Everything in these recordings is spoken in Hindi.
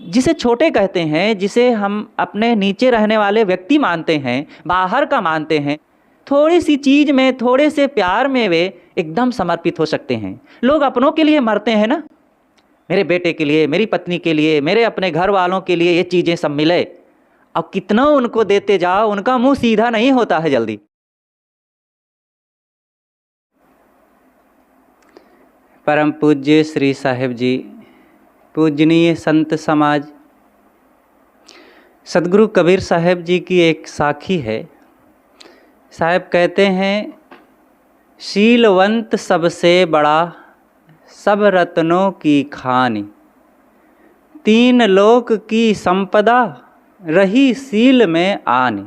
जिसे छोटे कहते हैं, जिसे हम अपने नीचे रहने वाले व्यक्ति मानते हैं, बाहर का मानते हैं, थोड़ी सी चीज़ में, थोड़े से प्यार में वे एकदम समर्पित हो सकते हैं। लोग अपनों के लिए मरते हैं ना, मेरे बेटे के लिए, मेरी पत्नी के लिए, मेरे अपने घर वालों के लिए ये चीज़ें सब मिले। अब कितना उनको देते जाओ, उनका मुंह सीधा नहीं होता है जल्दी। परम पूज्य श्री साहिब जी, पूजनीय संत समाज, सदगुरु कबीर साहिब जी की एक साखी है। साहिब कहते हैं, शीलवंत सबसे बड़ा, सब रत्नों की खानी, तीन लोक की संपदा, रही सील में आनी।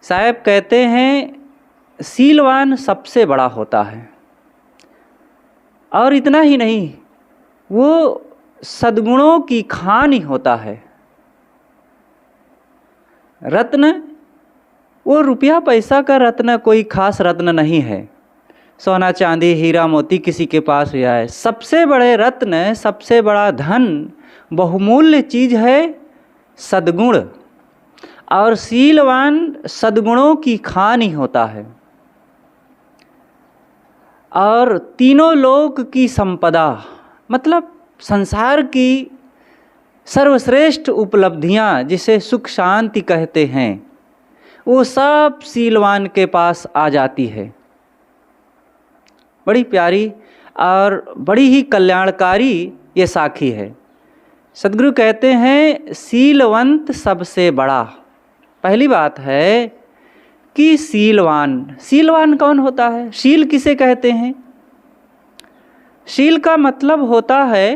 साहिब कहते हैं, सीलवान सबसे बड़ा होता है, और इतना ही नहीं, वो सद्गुणों की खानी होता है। रत्न, वो रुपया पैसा का रत्न कोई खास रत्न नहीं है, सोना चांदी हीरा मोती किसी के पास भी आए। सबसे बड़े रत्न, सबसे बड़ा धन, बहुमूल्य चीज़ है सद्गुण, और शीलवान सद्गुणों की खानी होता है। और तीनों लोक की संपदा, मतलब संसार की सर्वश्रेष्ठ उपलब्धियां, जिसे सुख शांति कहते हैं, वो सब शीलवान के पास आ जाती है। बड़ी प्यारी और बड़ी ही कल्याणकारी ये साखी है। सदगुरु कहते हैं, शीलवंत सबसे बड़ा। पहली बात है कि शीलवान, शीलवान कौन होता है? शील किसे कहते हैं? शील का मतलब होता है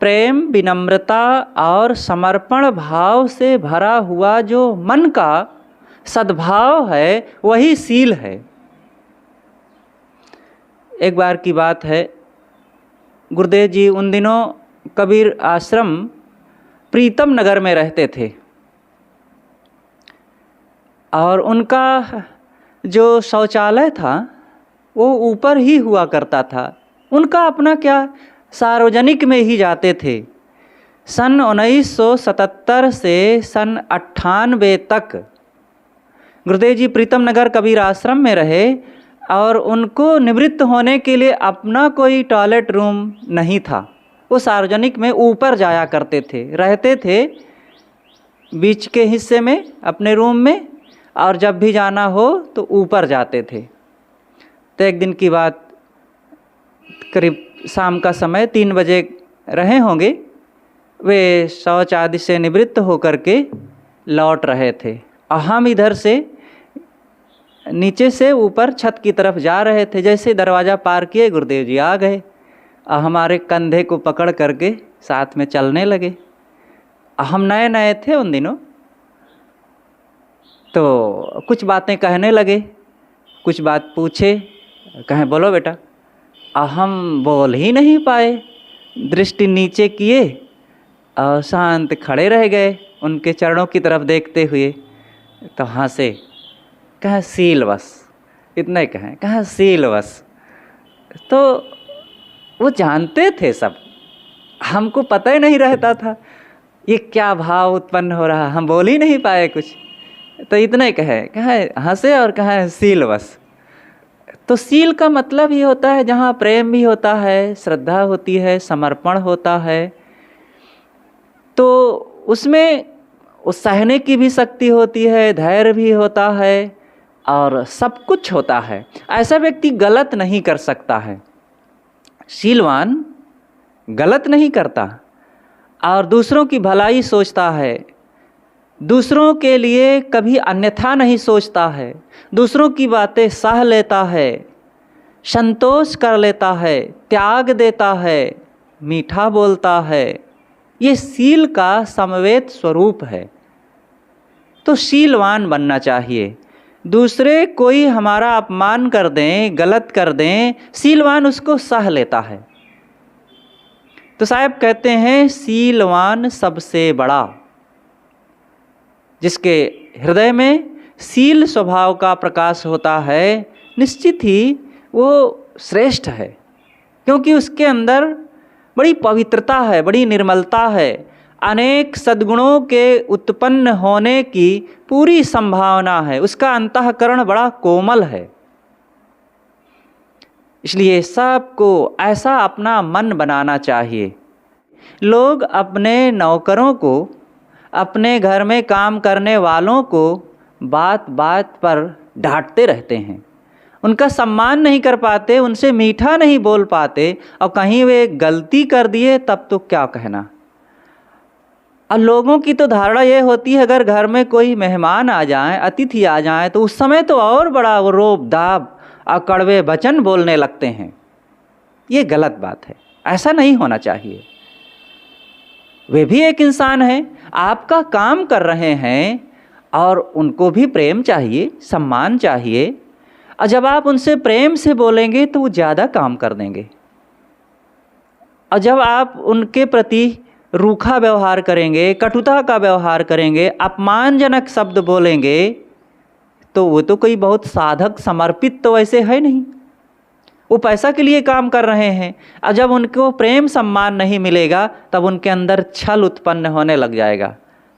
प्रेम, विनम्रता और समर्पण भाव से भरा हुआ जो मन का सद्भाव है, वही शील है। एक बार की बात है, गुरुदेव जी उन दिनों कबीर आश्रम प्रीतम नगर में रहते थे, और उनका जो शौचालय था वो ऊपर ही हुआ करता था। उनका अपना क्या, सार्वजनिक में ही जाते थे। सन 1977 से सन 98 तक गुरुदेव जी प्रीतम नगर कबीर आश्रम में रहे, और उनको निवृत्त होने के लिए अपना कोई टॉयलेट रूम नहीं था। वो सार्वजनिक में ऊपर जाया करते थे, रहते थे बीच के हिस्से में अपने रूम में, और जब भी जाना हो तो ऊपर जाते थे। तो एक दिन की बात, करीब शाम का समय 3 बजे रहे होंगे, वे शौच आदि से निवृत्त होकर के लौट रहे थे, और हम इधर से नीचे से ऊपर छत की तरफ जा रहे थे। जैसे दरवाज़ा पार किए, गुरुदेव जी आ गए और हमारे कंधे को पकड़ करके साथ में चलने लगे। हम नए नए थे उन दिनों, तो कुछ बातें कहने लगे, कुछ बात पूछे, कहें बोलो बेटा। हम बोल ही नहीं पाए, दृष्टि नीचे किए और शांत खड़े रह गए उनके चरणों की तरफ देखते हुए। तो हंसे, कहें शीलवश, इतना ही कहें शीलवश। तो वो जानते थे सब, हमको पता ही नहीं रहता था ये क्या भाव उत्पन्न हो रहा, हम बोल ही नहीं पाए कुछ। तो इतना ही कहें हंसे और कहें शीलवश। तो शील का मतलब ही होता है जहाँ प्रेम भी होता है, श्रद्धा होती है, समर्पण होता है, तो उसमें उस सहने की भी शक्ति होती है, धैर्य भी होता है, और सब कुछ होता है। ऐसा व्यक्ति गलत नहीं कर सकता है। शीलवान गलत नहीं करता और दूसरों की भलाई सोचता है, दूसरों के लिए कभी अन्यथा नहीं सोचता है, दूसरों की बातें सह लेता है, संतोष कर लेता है, त्याग देता है, मीठा बोलता है। ये शील का समवेत स्वरूप है। तो शीलवान बनना चाहिए। दूसरे कोई हमारा अपमान कर दें, गलत कर दें, शीलवान उसको सह लेता है। तो साहब कहते हैं, शीलवान सबसे बड़ा। जिसके हृदय में शील स्वभाव का प्रकाश होता है, निश्चित ही वो श्रेष्ठ है, क्योंकि उसके अंदर बड़ी पवित्रता है, बड़ी निर्मलता है, अनेक सद्गुणों के उत्पन्न होने की पूरी संभावना है, उसका अंतःकरण बड़ा कोमल है। इसलिए सबको ऐसा अपना मन बनाना चाहिए। लोग अपने नौकरों को, अपने घर में काम करने वालों को बात बात पर डांटते रहते हैं, उनका सम्मान नहीं कर पाते, उनसे मीठा नहीं बोल पाते, और कहीं वे गलती कर दिए तब तो क्या कहना। और लोगों की तो धारणा ये होती है अगर घर में कोई मेहमान आ जाए, अतिथि आ जाए, तो उस समय तो और बड़ा वो रोब दाब और कड़वे वचन बोलने लगते हैं। ये गलत बात है, ऐसा नहीं होना चाहिए। वे भी एक इंसान हैं, आपका काम कर रहे हैं, और उनको भी प्रेम चाहिए, सम्मान चाहिए। और जब आप उनसे प्रेम से बोलेंगे तो वो ज़्यादा काम कर देंगे, और जब आप उनके प्रति रूखा व्यवहार करेंगे, कटुता का व्यवहार करेंगे, अपमानजनक शब्द बोलेंगे, तो वो तो कोई बहुत साधक समर्पित तो वैसे है नहीं, वो पैसा के लिए काम कर रहे हैं। और जब उनको प्रेम सम्मान नहीं मिलेगा तब उनके अंदर छल उत्पन्न होने लग जाएगा,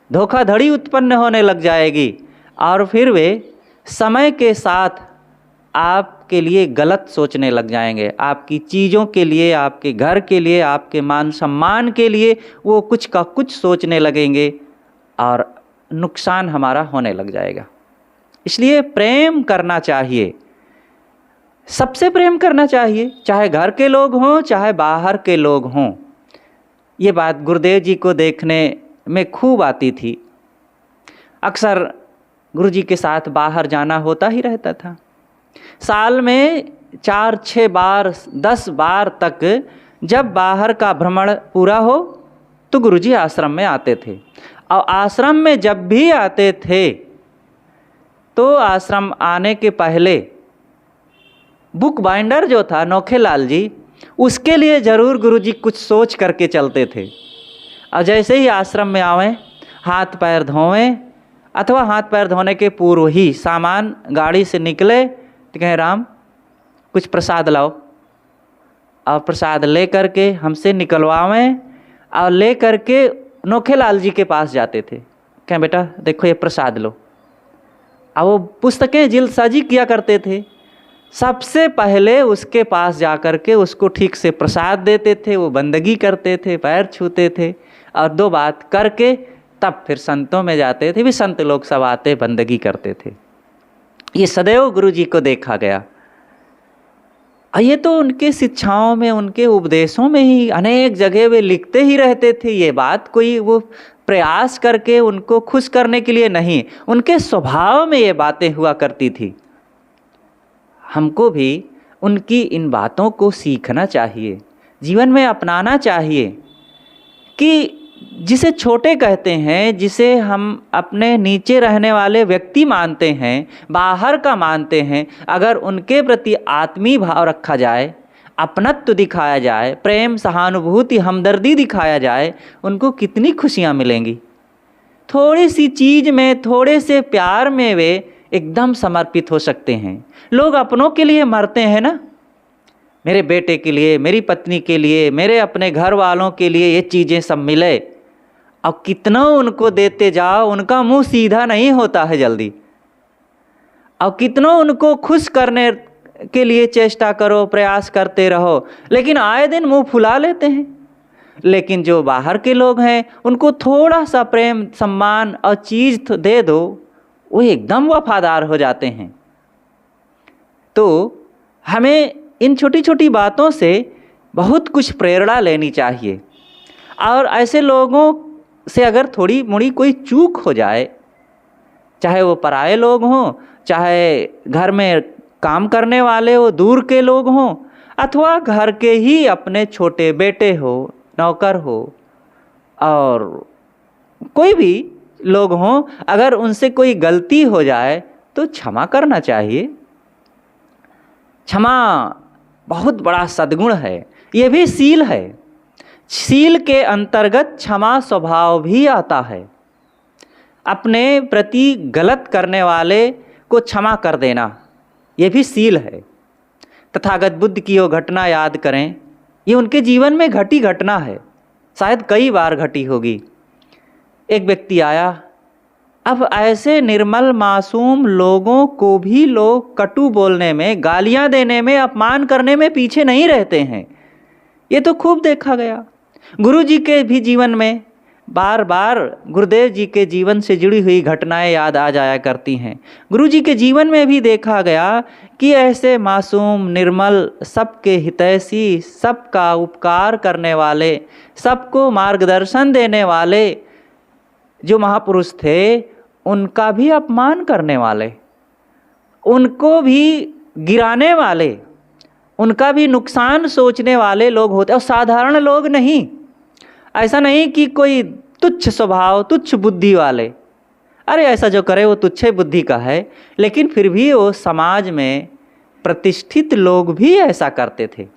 धोखाधड़ी उत्पन्न होने लग जाएगी, और फिर वे समय के साथ आपके लिए गलत सोचने लग जाएंगे। आपकी चीज़ों के लिए, आपके घर के लिए, आपके मान सम्मान के लिए वो कुछ का कुछ सोचने लगेंगे, और नुकसान हमारा होने लग जाएगा। इसलिए प्रेम करना चाहिए, सबसे प्रेम करना चाहिए, चाहे घर के लोग हों चाहे बाहर के लोग हों। ये बात गुरुदेव जी को देखने में खूब आती थी। अक्सर गुरु जी के साथ बाहर जाना होता ही रहता था। साल में 4-6 बार 10 बार तक जब बाहर का भ्रमण पूरा हो तो गुरुजी आश्रम में आते थे, और आश्रम में जब भी आते थे तो आश्रम आने के पहले बुक बाइंडर जो था नौखेलाल जी, उसके लिए ज़रूर गुरुजी कुछ सोच करके चलते थे। और जैसे ही आश्रम में आवें, हाथ पैर धोवें, अथवा हाथ पैर धोने के पूर्व ही सामान गाड़ी से निकले तो कहें राम कुछ प्रसाद लाओ, और प्रसाद ले करके हमसे निकलवावें, और ले करके नौखेलाल जी के पास जाते थे। कहें बेटा देखो ये प्रसाद लो। और वो पुस्तकें जिल्दसाजी किया करते थे, सबसे पहले उसके पास जा कर के उसको ठीक से प्रसाद देते थे, वो बंदगी करते थे, पैर छूते थे, और 2 बात करके तब फिर संतों में जाते थे। भी संत लोग सब आते बंदगी करते थे। ये सदैव गुरु जी को देखा गया। ये तो उनके शिक्षाओं में, उनके उपदेशों में ही अनेक जगह वे लिखते ही रहते थे। ये बात कोई वो प्रयास करके उनको खुश करने के लिए नहीं, उनके स्वभाव में ये बातें हुआ करती थी। हमको भी उनकी इन बातों को सीखना चाहिए, जीवन में अपनाना चाहिए। कि जिसे छोटे कहते हैं, जिसे हम अपने नीचे रहने वाले व्यक्ति मानते हैं, बाहर का मानते हैं, अगर उनके प्रति आत्मीय भाव रखा जाए, अपनत्व दिखाया जाए, प्रेम सहानुभूति हमदर्दी दिखाया जाए, उनको कितनी खुशियाँ मिलेंगी। थोड़ी सी चीज़ में, थोड़े से प्यार में वे एकदम समर्पित हो सकते हैं। लोग अपनों के लिए मरते हैं ना, मेरे बेटे के लिए, मेरी पत्नी के लिए, मेरे अपने घर वालों के लिए ये चीज़ें सब मिले। अब कितना उनको देते जाओ, उनका मुंह सीधा नहीं होता है जल्दी। अब कितना उनको खुश करने के लिए चेष्टा करो, प्रयास करते रहो, लेकिन आए दिन मुंह फुला लेते हैं। लेकिन जो बाहर के लोग हैं उनको थोड़ा सा प्रेम सम्मान और चीज़ दे दो, वो एकदम वफादार हो जाते हैं। तो हमें इन छोटी छोटी बातों से बहुत कुछ प्रेरणा लेनी चाहिए। और ऐसे लोगों से अगर थोड़ी मोड़ी कोई चूक हो जाए, चाहे वो पराये लोग हों, चाहे घर में काम करने वाले हो, दूर के लोग हों, अथवा घर के ही अपने छोटे बेटे हो, नौकर हो, और कोई भी लोग हों, अगर उनसे कोई गलती हो जाए तो क्षमा करना चाहिए। क्षमा बहुत बड़ा सद्गुण है, ये भी शील है। शील के अंतर्गत क्षमा स्वभाव भी आता है। अपने प्रति गलत करने वाले को क्षमा कर देना, ये भी शील है। तथागत बुद्ध की वो घटना याद करें ये उनके जीवन में घटी घटना है, शायद कई बार घटी होगी। एक व्यक्ति आया। अब ऐसे निर्मल मासूम लोगों को भी लोग कटु बोलने में, गालियां देने में, अपमान करने में पीछे नहीं रहते हैं। ये तो खूब देखा गया। गुरु जी के भी जीवन में बार बार गुरुदेव जी के जीवन से जुड़ी हुई घटनाएं याद आ जाया करती हैं। गुरु जी के जीवन में भी देखा गया कि ऐसे मासूम, निर्मल, सबके हितैषी, सबका उपकार करने वाले, सबको मार्गदर्शन देने वाले जो महापुरुष थे, उनका भी अपमान करने वाले, उनको भी गिराने वाले, उनका भी नुकसान सोचने वाले लोग होते। और साधारण लोग नहीं, ऐसा नहीं कि कोई तुच्छ स्वभाव, तुच्छ बुद्धि वाले, अरे ऐसा जो करे वो तुच्छ बुद्धि का है, लेकिन फिर भी वो समाज में प्रतिष्ठित लोग भी ऐसा करते थे।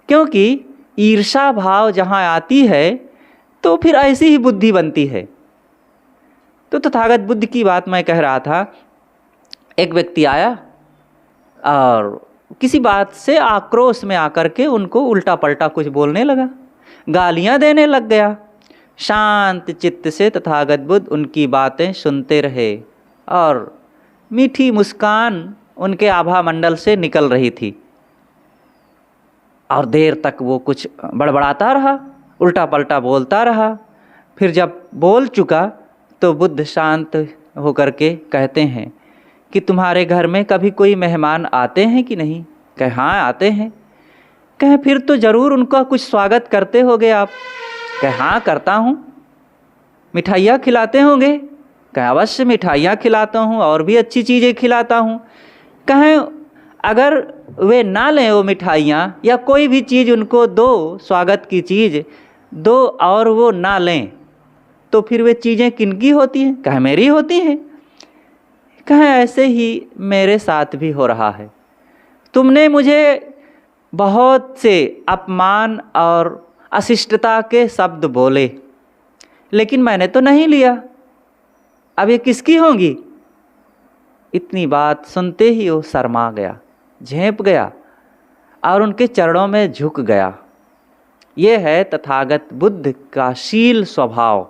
क्योंकि ईर्षा भाव जहाँ आती है तो फिर ऐसी ही बुद्धि बनती है। तो तथागत बुद्ध की बात मैं कह रहा था। एक व्यक्ति आया और किसी बात से आक्रोश में आकर के उनको उल्टा पलटा कुछ बोलने लगा, गालियां देने लग गया। शांत चित्त से तथागत बुद्ध उनकी बातें सुनते रहे और मीठी मुस्कान उनके आभा मंडल से निकल रही थी। और देर तक वो कुछ बड़बड़ाता रहा, उल्टा पलटा बोलता रहा। फिर जब बोल चुका तो बुद्ध शांत होकर के कहते हैं कि तुम्हारे घर में कभी कोई मेहमान आते हैं कि नहीं? कहे हाँ आते हैं। कहे फिर तो ज़रूर उनका कुछ स्वागत करते होंगे आप? कहे हाँ करता हूँ। मिठाइयाँ खिलाते होंगे? कहे अवश्य मिठाइयाँ खिलाता हूँ और भी अच्छी चीज़ें खिलाता हूँ। कहे अगर वे ना लें वो मिठाइयाँ या कोई भी चीज़ उनको दो, स्वागत की चीज़ दो, और वो ना लें तो फिर वे चीज़ें किनकी होती हैं? कहे मेरी होती हैं। कहे ऐसे ही मेरे साथ भी हो रहा है। तुमने मुझे बहुत से अपमान और अशिष्टता के शब्द बोले, लेकिन मैंने तो नहीं लिया। अब ये किसकी होंगी? इतनी बात सुनते ही वो शर्मा गया, झेंप गया और उनके चरणों में झुक गया। ये है तथागत बुद्ध का शील स्वभाव।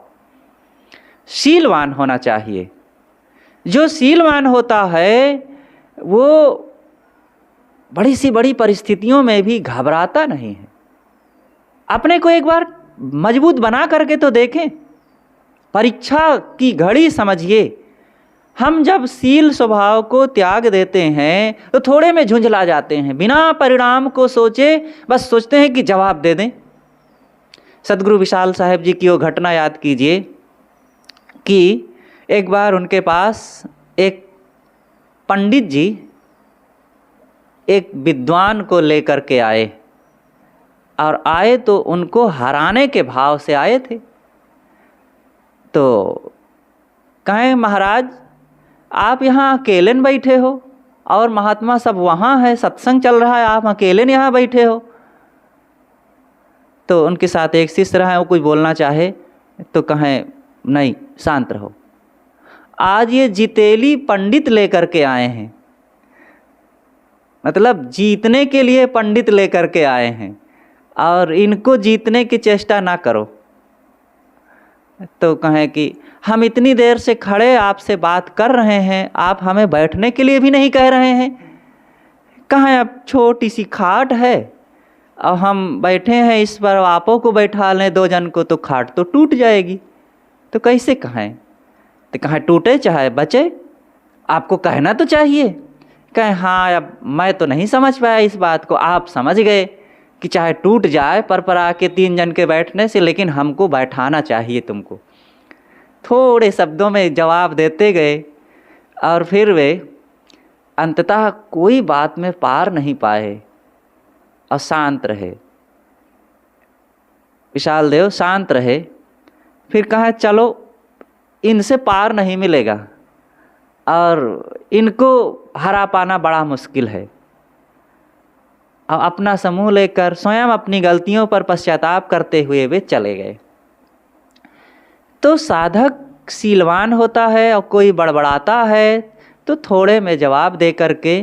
शीलवान होना चाहिए। जो शीलवान होता है वो बड़ी सी बड़ी परिस्थितियों में भी घबराता नहीं है। अपने को एक बार मजबूत बना करके तो देखें। परीक्षा की घड़ी समझिए। हम जब शील स्वभाव को त्याग देते हैं तो थोड़े में झुंझला जाते हैं, बिना परिणाम को सोचे बस सोचते हैं कि जवाब दे दें। सदगुरु विशाल साहेब जी की वो घटना याद कीजिए कि एक बार उनके पास एक पंडित जी एक विद्वान को लेकर के आए, और आए तो उनको हराने के भाव से आए थे। तो कहें महाराज आप यहाँ अकेले बैठे हो और महात्मा सब वहाँ है, सत्संग चल रहा है, आप अकेले यहाँ बैठे हो। तो उनके साथ एक शिष्य रहा है, वो कुछ बोलना चाहे तो कहें नहीं शांत रहो। आज ये जितेली पंडित लेकर के आए हैं, मतलब जीतने के लिए पंडित लेकर के आए हैं, और इनको जीतने की चेष्टा ना करो। तो कहें कि हम इतनी देर से खड़े आपसे बात कर रहे हैं, आप हमें बैठने के लिए भी नहीं कह रहे हैं। कहें अब छोटी सी खाट है और हम बैठे हैं, इस पर आपों को बैठा लें 2 जन को तो खाट तो टूट जाएगी। तो कैसे कहें? तो कहें टूटे चाहे बचे, आपको कहना तो चाहिए। कहें हाँ अब मैं तो नहीं समझ पाया इस बात को, आप समझ गए कि चाहे टूट जाए पर आके 3 जन के बैठने से, लेकिन हमको बैठाना चाहिए तुमको। थोड़े शब्दों में जवाब देते गए और फिर वे अंततः कोई बात में पार नहीं पाए और शांत रहे। विशाल देव शांत रहे। फिर कहा चलो इनसे पार नहीं मिलेगा और इनको हरा पाना बड़ा मुश्किल है। और अपना समूह लेकर स्वयं अपनी गलतियों पर पश्चाताप करते हुए वे चले गए। तो साधक शीलवान होता है और कोई बड़बड़ाता है तो थोड़े में जवाब दे करके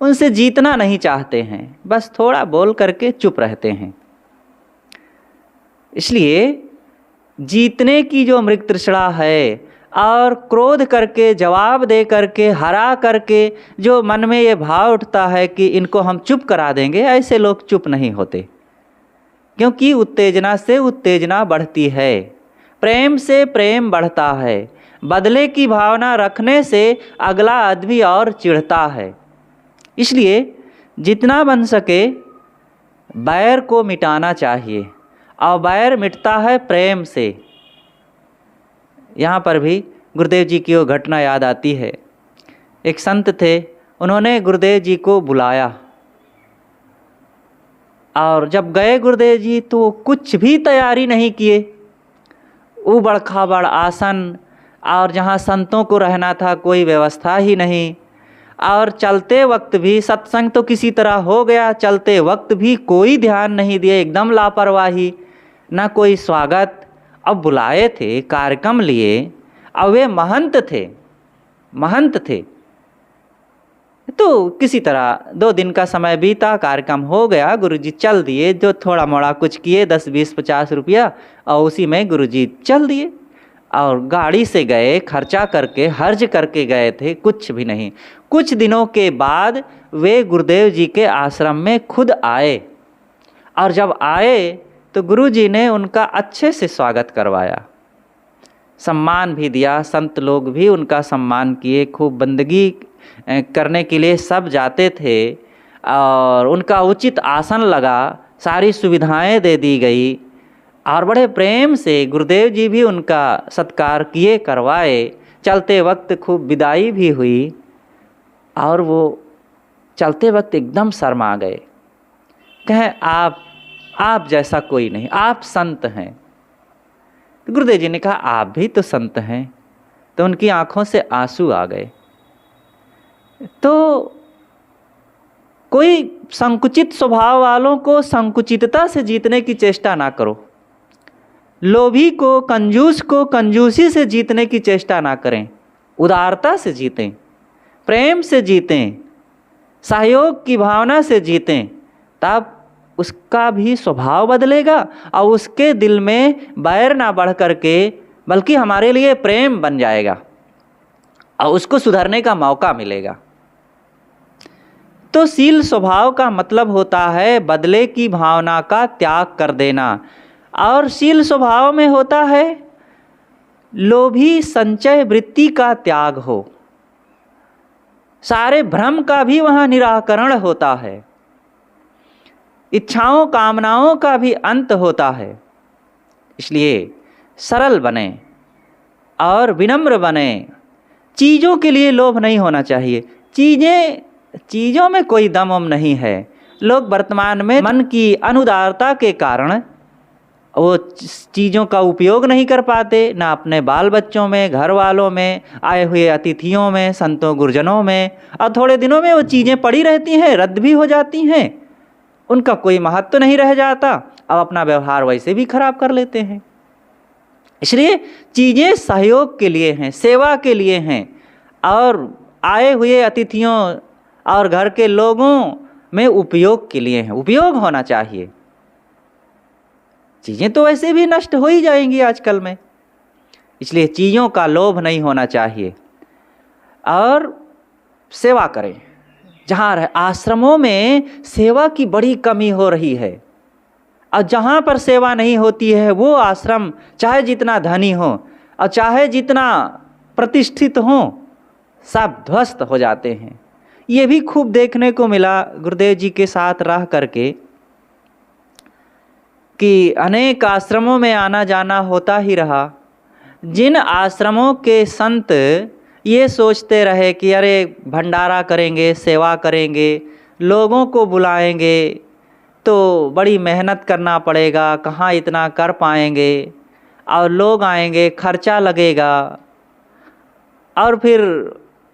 उनसे जीतना नहीं चाहते हैं, बस थोड़ा बोल करके चुप रहते हैं। इसलिए जीतने की जो मृग तृष्णा है और क्रोध करके, जवाब दे करके, हरा करके जो मन में ये भाव उठता है कि इनको हम चुप करा देंगे, ऐसे लोग चुप नहीं होते। क्योंकि उत्तेजना से उत्तेजना बढ़ती है, प्रेम से प्रेम बढ़ता है, बदले की भावना रखने से अगला आदमी और चिढ़ता है। इसलिए जितना बन सके बैर को मिटाना चाहिए, और बैर मिटता है प्रेम से। यहाँ पर भी गुरुदेव जी की वो घटना याद आती है। एक संत थे, उन्होंने गुरुदेव जी को बुलाया, और जब गए गुरुदेव जी तो कुछ भी तैयारी नहीं किए। ऊबड़ खाबड़ आसन, और जहाँ संतों को रहना था कोई व्यवस्था ही नहीं, और चलते वक्त भी सत्संग तो किसी तरह हो गया, चलते वक्त भी कोई ध्यान नहीं दिए, एकदम लापरवाही, ना कोई स्वागत। अब बुलाए थे, कार्यक्रम लिए, अब वे महंत थे तो किसी तरह 2 दिन का समय बीता, कार्यक्रम हो गया, गुरुजी चल दिए। जो थोड़ा मोड़ा कुछ किए, 10, 20, 50 रुपया, और उसी में गुरुजी चल दिए। और गाड़ी से गए, खर्चा करके, हर्ज करके गए थे, कुछ भी नहीं। कुछ दिनों के बाद वे गुरुदेव जी के आश्रम में खुद आए, और जब आए तो गुरुजी ने उनका अच्छे से स्वागत करवाया, सम्मान भी दिया। संत लोग भी उनका सम्मान किए, खूब बंदगी करने के लिए सब जाते थे, और उनका उचित आसन लगा, सारी सुविधाएं दे दी गई, और बड़े प्रेम से गुरुदेव जी भी उनका सत्कार किए, करवाए। चलते वक्त खूब विदाई भी हुई, और वो चलते वक्त एकदम शर्मा गए, कहें आप जैसा कोई नहीं, आप संत हैं। तो गुरुदेव जी ने कहा आप भी तो संत हैं। तो उनकी आंखों से आंसू आ गए। तो कोई संकुचित स्वभाव वालों को संकुचितता से जीतने की चेष्टा ना करो, लोभी को, कंजूस को कंजूसी से जीतने की चेष्टा ना करें, उदारता से जीतें, प्रेम से जीतें, सहयोग की भावना से जीतें, तब उसका भी स्वभाव बदलेगा, और उसके दिल में बैर ना बढ़ करके बल्कि हमारे लिए प्रेम बन जाएगा, और उसको सुधरने का मौका मिलेगा। तो शील स्वभाव का मतलब होता है बदले की भावना का त्याग कर देना, और शील स्वभाव में होता है लोभी संचय वृत्ति का त्याग हो, सारे भ्रम का भी वहाँ निराकरण होता है, इच्छाओं कामनाओं का भी अंत होता है। इसलिए सरल बने और विनम्र बने। चीज़ों के लिए लोभ नहीं होना चाहिए, चीज़ों में कोई दम वम नहीं है। लोग वर्तमान में मन की अनुदारता के कारण वो चीज़ों का उपयोग नहीं कर पाते, ना अपने बाल बच्चों में, घर वालों में, आए हुए अतिथियों में, संतों गुरजनों में, और थोड़े दिनों में वो चीज़ें पड़ी रहती हैं, रद्द भी हो जाती हैं, उनका कोई महत्व नहीं रह जाता, अब अपना व्यवहार वैसे भी खराब कर लेते हैं। इसलिए चीज़ें सहयोग के लिए हैं, सेवा के लिए हैं, और आए हुए अतिथियों और घर के लोगों में उपयोग के लिए हैं, उपयोग होना चाहिए। चीज़ें तो वैसे भी नष्ट हो ही जाएंगी आजकल में, इसलिए चीज़ों का लोभ नहीं होना चाहिए। और सेवा करें, जहाँ रहे आश्रमों में सेवा की बड़ी कमी हो रही है, और जहाँ पर सेवा नहीं होती है वो आश्रम चाहे जितना धनी हो और चाहे जितना प्रतिष्ठित हो, सब ध्वस्त हो जाते हैं। ये भी खूब देखने को मिला गुरुदेव जी के साथ रह करके कि अनेक आश्रमों में आना जाना होता ही रहा। जिन आश्रमों के संत ये सोचते रहे कि अरे भंडारा करेंगे, सेवा करेंगे, लोगों को बुलाएंगे तो बड़ी मेहनत करना पड़ेगा, कहाँ इतना कर पाएंगे, और लोग आएंगे, खर्चा लगेगा, और फिर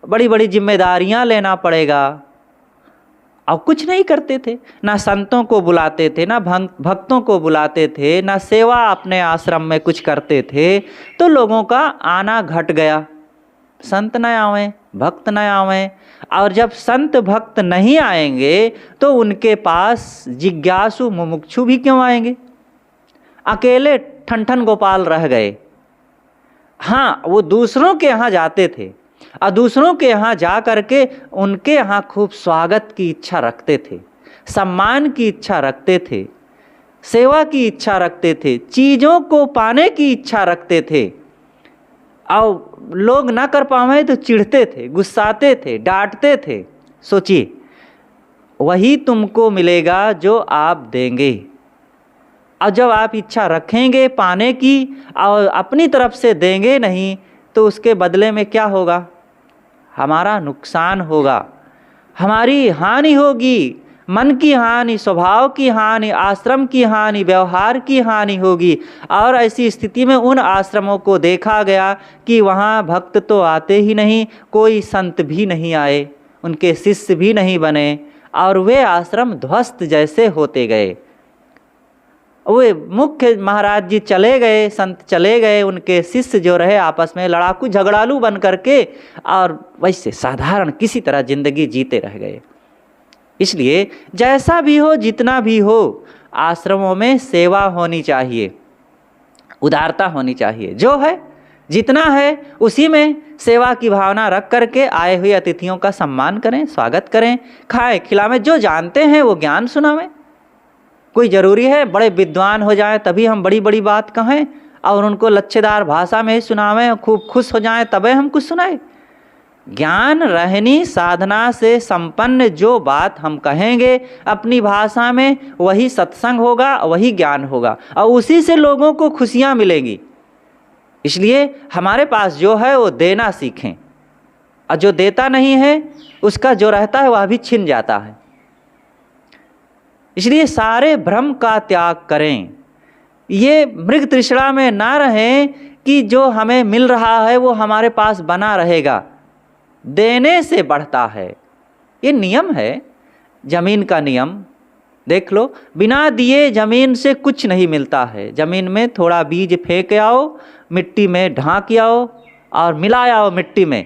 बड़ी बड़ी जिम्मेदारियां लेना पड़ेगा, और कुछ नहीं करते थे। ना संतों को बुलाते थे, ना भक्तों को बुलाते थे, ना सेवा अपने आश्रम में कुछ करते थे, तो लोगों का आना घट गया। संत न आवें, भक्त न आवें। और जब संत भक्त नहीं आएंगे तो उनके पास जिज्ञासु मुमुक्षु भी क्यों आएंगे? अकेले ठन गोपाल रह गए। हाँ, वो दूसरों के यहाँ जाते थे और दूसरों के यहाँ जा करके उनके यहाँ खूब स्वागत की इच्छा रखते थे, सम्मान की इच्छा रखते थे, सेवा की इच्छा रखते थे, चीज़ों को पाने की इच्छा रखते थे। और लोग ना कर पावे तो चिढ़ते थे, गुस्साते थे, डांटते थे। सोचिए, वही तुमको मिलेगा जो आप देंगे। और जब आप इच्छा रखेंगे पाने की और अपनी तरफ से देंगे नहीं तो उसके बदले में क्या होगा? हमारा नुकसान होगा, हमारी हानि होगी, मन की हानि, स्वभाव की हानि, आश्रम की हानि, व्यवहार की हानि होगी। और ऐसी स्थिति में उन आश्रमों को देखा गया कि वहाँ भक्त तो आते ही नहीं, कोई संत भी नहीं आए, उनके शिष्य भी नहीं बने और वे आश्रम ध्वस्त जैसे होते गए। वे मुख्य महाराज जी चले गए, संत चले गए, उनके शिष्य जो रहे आपस में लड़ाकू झगड़ालू बन करके और वैसे साधारण किसी तरह जिंदगी जीते रह गए। इसलिए जैसा भी हो, जितना भी हो, आश्रमों में सेवा होनी चाहिए, उदारता होनी चाहिए। जो है जितना है उसी में सेवा की भावना रख करके आए हुए अतिथियों का सम्मान करें, स्वागत करें, खाएं खिलावें, जो जानते हैं वो ज्ञान सुनावें। कोई ज़रूरी है बड़े विद्वान हो जाएं तभी हम बड़ी बड़ी बात कहें और उनको लच्छेदार भाषा में ही सुनावें, खूब खुश हो जाएं तबे हम कुछ सुनाएं? ज्ञान रहनी साधना से संपन्न जो बात हम कहेंगे अपनी भाषा में, वही सत्संग होगा, वही ज्ञान होगा और उसी से लोगों को खुशियाँ मिलेंगी। इसलिए हमारे पास जो है वो देना सीखें और जो देता नहीं है उसका जो रहता है वह भी छिन जाता है। इसलिए सारे भ्रम का त्याग करें, ये मृग तृष्णा में ना रहें कि जो हमें मिल रहा है वो हमारे पास बना रहेगा। देने से बढ़ता है, ये नियम है, जमीन का नियम देख लो। बिना दिए जमीन से कुछ नहीं मिलता है। जमीन में थोड़ा बीज फेंक आओ, मिट्टी में ढांक आओ और मिलाया आओ मिट्टी में,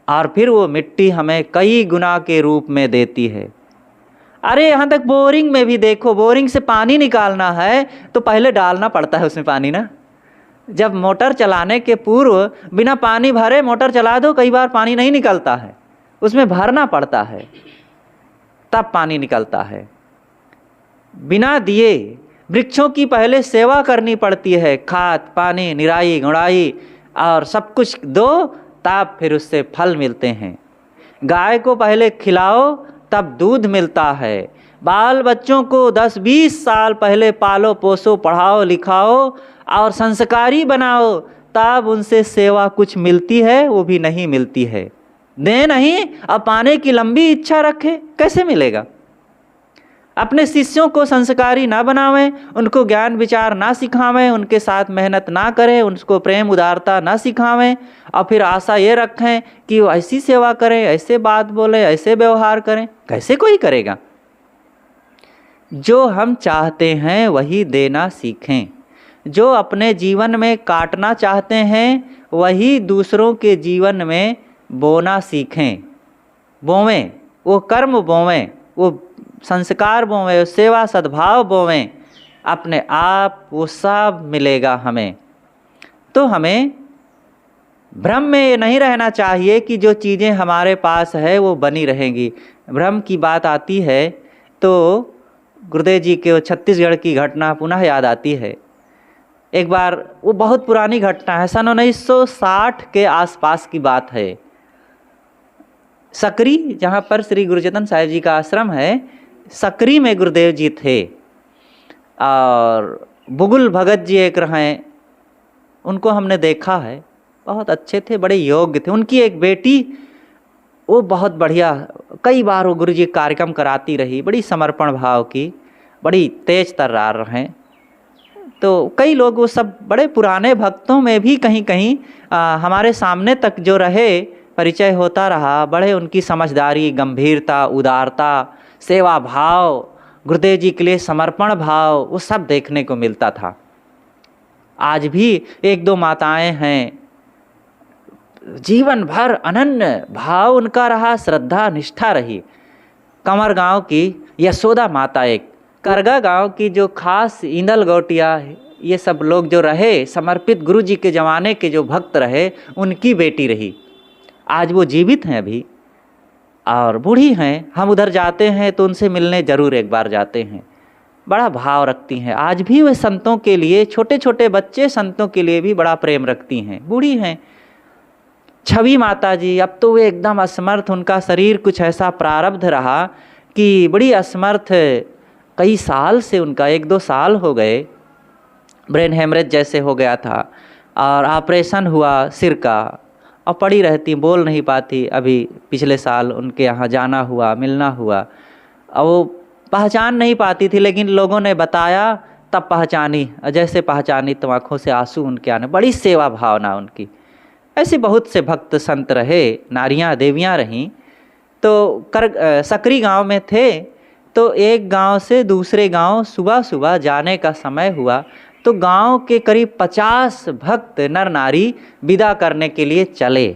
और फिर वो मिट्टी हमें कई गुना के रूप में देती है। अरे यहाँ तक बोरिंग में भी देखो, बोरिंग से पानी निकालना है तो पहले डालना पड़ता है उसमें पानी ना। जब मोटर चलाने के पूर्व बिना पानी भरे मोटर चला दो, कई बार पानी नहीं निकलता है, उसमें भरना पड़ता है तब पानी निकलता है। बिना दिए वृक्षों की पहले सेवा करनी पड़ती है, खाद पानी निराई गुड़ाई और सब कुछ दो तब फिर उससे फल मिलते हैं। गाय को पहले खिलाओ तब दूध मिलता है। बाल बच्चों को 10-20 साल पहले पालो पोसो, पढ़ाओ लिखाओ और संस्कारी बनाओ, तब उनसे सेवा कुछ मिलती है, वो भी नहीं मिलती है। दे नहीं अब पाने की लंबी इच्छा रखे, कैसे मिलेगा? अपने शिष्यों को संस्कारी ना बनावें, उनको ज्ञान विचार ना सिखावें, उनके साथ मेहनत ना करें, उनको प्रेम उदारता ना सिखावें और फिर आशा ये रखें कि वो ऐसी सेवा करें, ऐसे बात बोले, ऐसे व्यवहार करें, कैसे कोई करेगा? जो हम चाहते हैं वही देना सीखें। जो अपने जीवन में काटना चाहते हैं वही दूसरों के जीवन में बोना सीखें। बोवें, वो कर्म बोवें, वो संस्कार बोवें, सेवा सद्भाव बोवें, अपने आप वो सब मिलेगा हमें। तो हमें भ्रम में ये नहीं रहना चाहिए कि जो चीज़ें हमारे पास है वो बनी रहेंगी। भ्रम की बात आती है तो गुरुदेव जी के छत्तीसगढ़ की घटना पुनः याद आती है। एक बार, वो बहुत पुरानी घटना है, सन 1960 के आसपास की बात है। सकरी, जहाँ पर श्री गुरुचेतन साहिब जी का आश्रम है, सकरी में गुरुदेव जी थे और बुगुल भगत जी एक रहे, उनको हमने देखा है, बहुत अच्छे थे, बड़े योग्य थे। उनकी एक बेटी, वो बहुत बढ़िया, कई बार वो गुरु जी कार्यक्रम कराती रही, बड़ी समर्पण भाव की, बड़ी तेज तर्रार रहें। तो कई लोग, वो सब बड़े पुराने भक्तों में भी कहीं कहीं हमारे सामने तक जो रहे, परिचय होता रहा। बड़े उनकी समझदारी, गंभीरता, उदारता, सेवा भाव, गुरुदेव जी के लिए समर्पण भाव, वो सब देखने को मिलता था। आज भी एक दो माताएं हैं, जीवन भर अनन्य भाव उनका रहा, श्रद्धा निष्ठा रही। कंवर गांव की यशोदा माता, एक करगा गांव की जो खास इंदल गौटिया, ये सब लोग जो रहे समर्पित, गुरु जी के ज़माने के जो भक्त रहे, उनकी बेटी रही। आज वो जीवित हैं अभी और बूढ़ी हैं। हम उधर जाते हैं तो उनसे मिलने ज़रूर एक बार जाते हैं। बड़ा भाव रखती हैं। आज भी वे संतों के लिए, छोटे छोटे बच्चे संतों के लिए भी बड़ा प्रेम रखती हैं। बूढ़ी हैं। छवि माता जी, अब तो वे एकदम असमर्थ, उनका शरीर कुछ ऐसा प्रारब्ध रहा कि बड़ी असमर्थ, कई साल से उनका 1-2 साल हो गए, ब्रेन हेमरेज जैसे हो गया था और ऑपरेशन हुआ सिर का, और पड़ी रहती, बोल नहीं पाती। अभी पिछले साल उनके यहाँ जाना हुआ, मिलना हुआ, और वो पहचान नहीं पाती थी, लेकिन लोगों ने बताया तब पहचानी। जैसे पहचानी तो आँखों से आंसू उनके आने, बड़ी सेवा भावना उनकी। ऐसे बहुत से भक्त संत रहे, नारियाँ देवियाँ रहीं। तो सकरी गांव में थे, तो एक गांव से दूसरे गांव सुबह सुबह जाने का समय हुआ, तो गांव के करीब 50 भक्त नर नारी विदा करने के लिए चले।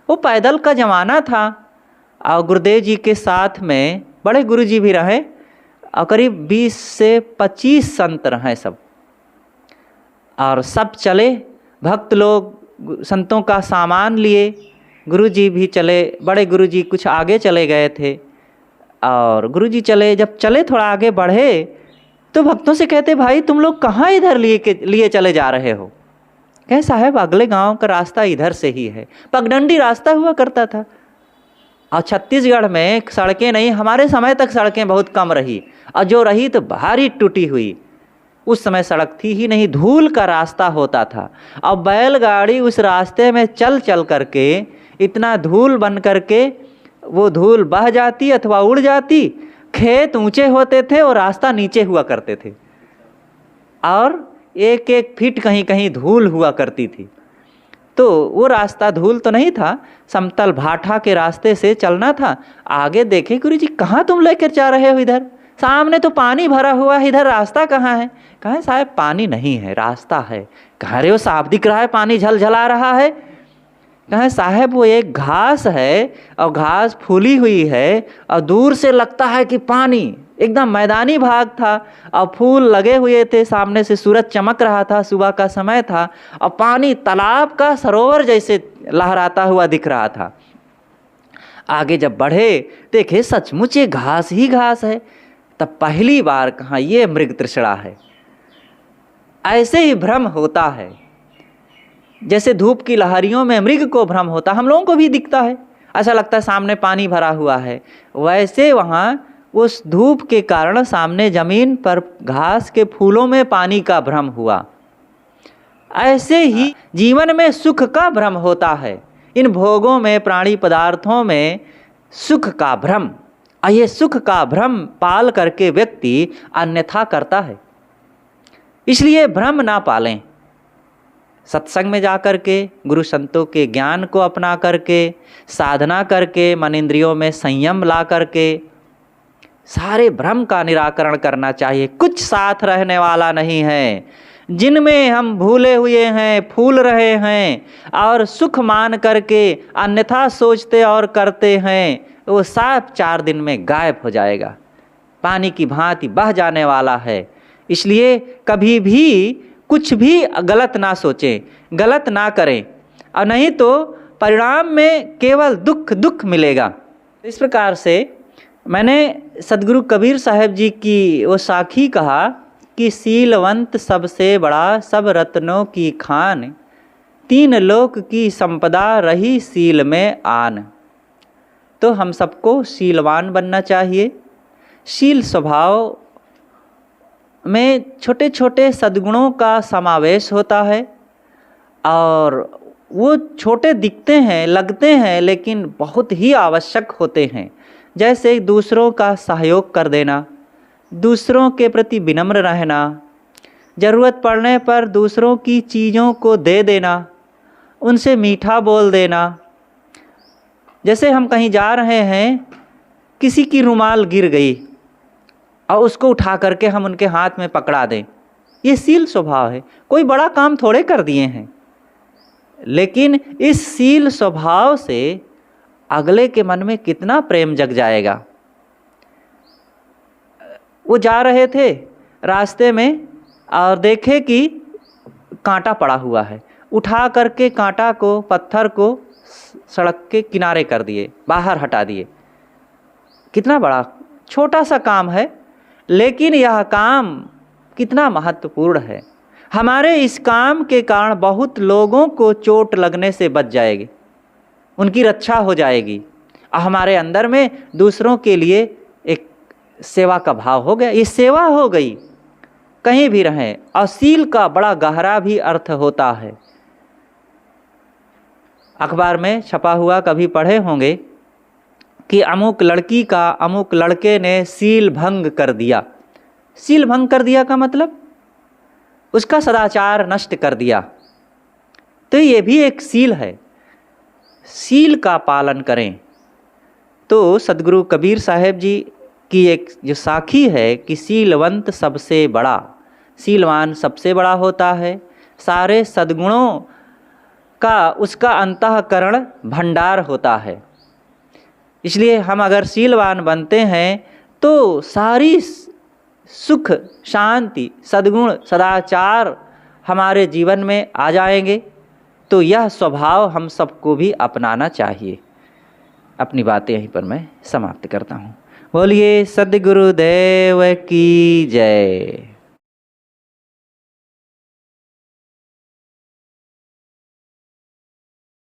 वो पैदल का ज़माना था और गुरुदेव जी के साथ में बड़े गुरु जी भी रहे और करीब 20 से 25 संत रहे सब, और सब चले। भक्त लोग संतों का सामान लिए, गुरु जी भी चले। बड़े गुरु जी कुछ आगे चले गए थे और गुरु जी चले। जब चले थोड़ा आगे बढ़े तो भक्तों से कहते, भाई तुम लोग कहाँ इधर लिए चले जा रहे हो? कहे, साहब अगले गांव का रास्ता इधर से ही है, पगडंडी रास्ता हुआ करता था। और छत्तीसगढ़ में सड़कें नहीं, हमारे समय तक सड़कें बहुत कम रही, और जो रही तो भारी टूटी हुई। उस समय सड़क थी ही नहीं, धूल का रास्ता होता था, और बैलगाड़ी उस रास्ते में चल चल करके इतना धूल बन करके वो धूल बह जाती अथवा उड़ जाती। खेत ऊंचे होते थे और रास्ता नीचे हुआ करते थे, और 1-1 फीट कहीं कहीं धूल हुआ करती थी। तो वो रास्ता धूल तो नहीं था, समतल भाठा के रास्ते से चलना था। आगे देखे, गुरु जी कहाँ तुम लेकर जा रहे हो? इधर सामने तो पानी भरा हुआ है, इधर रास्ता कहाँ है? कहें, साहब पानी नहीं है, रास्ता है। कह रहे हो, साफ दिख रहा है, पानी झलझला रहा है। कहें, साहब वो एक घास है और घास फूली हुई है, और दूर से लगता है कि पानी, एकदम मैदानी भाग था और फूल लगे हुए थे, सामने से सूरज चमक रहा था, सुबह का समय था, और पानी तालाब का सरोवर जैसे लहराता हुआ दिख रहा था। आगे जब बढ़े देखे सचमुच ये घास ही घास है। तब पहली बार कहा, ये मृग तृष्णा है। ऐसे ही भ्रम होता है, जैसे धूप की लहरियों में मृग को भ्रम होता, हम लोगों को भी दिखता है, ऐसा लगता है सामने पानी भरा हुआ है। वैसे वहाँ उस धूप के कारण सामने जमीन पर घास के फूलों में पानी का भ्रम हुआ। ऐसे ही जीवन में सुख का भ्रम होता है, इन भोगों में, प्राणी पदार्थों में सुख का भ्रम। और ये सुख का भ्रम पाल करके व्यक्ति अन्यथा करता है। इसलिए भ्रम ना पालें। सत्संग में जा कर के, गुरु संतों के ज्ञान को अपना करके, साधना करके, मन इंद्रियों में संयम ला करके सारे भ्रम का निराकरण करना चाहिए। कुछ साथ रहने वाला नहीं है। जिनमें हम भूले हुए हैं, फूल रहे हैं और सुख मान करके अन्यथा सोचते और करते हैं, वो साफ 4 दिन में गायब हो जाएगा, पानी की भांति बह जाने वाला है। इसलिए कभी भी कुछ भी गलत ना सोचें, गलत ना करें, और नहीं तो परिणाम में केवल दुख दुख मिलेगा। इस प्रकार से मैंने सदगुरु कबीर साहब जी की वो साखी कहा कि सीलवंत सबसे बड़ा, सब रत्नों की खान, 3 लोक की संपदा रही सील में आन। तो हम सबको शीलवान बनना चाहिए। शील स्वभाव में छोटे छोटे सद्गुणों का समावेश होता है, और वो छोटे दिखते हैं, लगते हैं, लेकिन बहुत ही आवश्यक होते हैं। जैसे दूसरों का सहयोग कर देना, दूसरों के प्रति विनम्र रहना, ज़रूरत पड़ने पर दूसरों की चीज़ों को दे देना, उनसे मीठा बोल देना। जैसे हम कहीं जा रहे हैं, किसी की रुमाल गिर गई और उसको उठा करके हम उनके हाथ में पकड़ा दें, ये शील स्वभाव है। कोई बड़ा काम थोड़े कर दिए हैं, लेकिन इस शील स्वभाव से अगले के मन में कितना प्रेम जग जाएगा। वो जा रहे थे रास्ते में और देखे कि कांटा पड़ा हुआ है, उठा करके कांटा को, पत्थर को सड़क के किनारे कर दिए, बाहर हटा दिए। कितना बड़ा छोटा सा काम है, लेकिन यह काम कितना महत्वपूर्ण है। हमारे इस काम के कारण बहुत लोगों को चोट लगने से बच जाएगी, उनकी रक्षा हो जाएगी। हमारे अंदर में दूसरों के लिए एक सेवा का भाव हो गया, ये सेवा हो गई। कहीं भी रहें, अशील का बड़ा गहरा भी अर्थ होता है। अखबार में छपा हुआ कभी पढ़े होंगे कि अमुक लड़की का अमुक लड़के ने शील भंग कर दिया। शील भंग कर दिया का मतलब उसका सदाचार नष्ट कर दिया। तो ये भी एक शील है, शील का पालन करें। तो सदगुरु कबीर साहब जी की एक जो साखी है कि शीलवंत सबसे बड़ा, शीलवान सबसे बड़ा होता है। सारे सद्गुणों का उसका अंतःकरण भंडार होता है। इसलिए हम अगर शीलवान बनते हैं तो सारी सुख, शांति, सद्गुण, सदाचार हमारे जीवन में आ जाएंगे। तो यह स्वभाव हम सबको भी अपनाना चाहिए। अपनी बातें यहीं पर मैं समाप्त करता हूँ। बोलिए सद्गुरुदेव की जय।